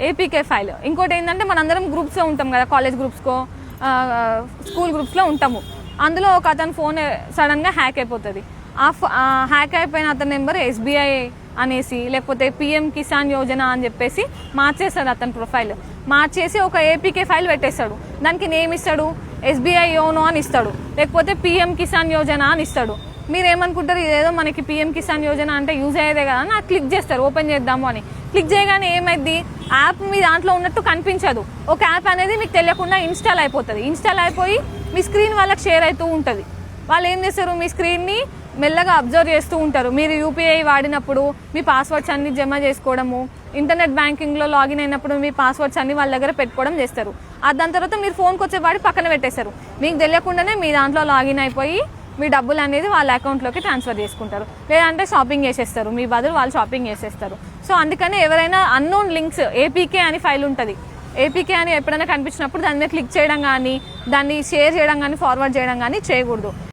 APK file. ఇంకోటి ఏంటంటే మనందరం గ్రూప్స్లో ఉంటాం కదా, కాలేజ్ గ్రూప్స్కో స్కూల్ గ్రూప్స్లో ఉంటాము. అందులో ఒక అతని ఫోన్ సడన్గా హ్యాక్ అయిపోతుంది. హ్యాక్ అయిపోయిన అతని నెంబర్ ఎస్బీఐ అనేసి లేకపోతే పిఎం కిసాన్ యోజన అని చెప్పేసి మార్చేస్తాడు. అతని ప్రొఫైల్ మార్చేసి ఒక ఏపీకే ఫైల్ పెట్టేస్తాడు. దానికి నేమ్ ఇస్తాడు, ఎస్బీఐ యోనో అని ఇస్తాడు, లేకపోతే పిఎం కిసాన్ యోజన అని ఇస్తాడు. మీరు ఏమనుకుంటారు, ఇదేదో మనకి పిఎం కిసాన్ యోజన అంటే యూజ్ అయ్యేదే కదా అని క్లిక్ చేస్తారు, ఓపెన్ చేద్దాము అని. క్లిక్ చేయగానే ఏమైంది, యాప్ మీ దాంట్లో ఉన్నట్టు కనిపించదు. ఒక యాప్ అనేది మీకు తెలియకుండా ఇన్స్టాల్ అయిపోతుంది. ఇన్స్టాల్ అయిపోయి మీ స్క్రీన్ వాళ్ళకి షేర్ అవుతూ ఉంటుంది. వాళ్ళు ఏం చేస్తారు, మీ స్క్రీన్ని మెల్లగా అబ్జర్వ్ చేస్తూ ఉంటారు. మీరు యూపీఐ వాడినప్పుడు మీ పాస్వర్డ్స్ అన్ని జమ చేసుకోవడము, ఇంటర్నెట్ బ్యాంకింగ్లో లాగిన్ అయినప్పుడు మీ పాస్వర్డ్స్ అన్ని వాళ్ళ దగ్గర పెట్టుకోవడం చేస్తారు. దాని తర్వాత మీరు ఫోన్కి వచ్చే వాడి పక్కన పెట్టేస్తారు. మీకు తెలియకుండానే మీ దాంట్లో లాగిన్ అయిపోయి మీ డబ్బులు అనేది వాళ్ళ అకౌంట్లోకి ట్రాన్స్ఫర్ చేసుకుంటారు. లేదంటే షాపింగ్ చేసేస్తారు, మీ బదులు వాళ్ళు షాపింగ్ చేసేస్తారు. సో అందుకని ఎవరైనా అన్నోన్ లింక్స్, ఏపీకే అని ఫైల్ ఉంటుంది, ఏపీకే అని ఎప్పుడైనా కనిపించినప్పుడు దాని మీద క్లిక్ చేయడం కానీ, దాన్ని షేర్ చేయడం కానీ, ఫార్వర్డ్ చేయడం కానీ చేయకూడదు.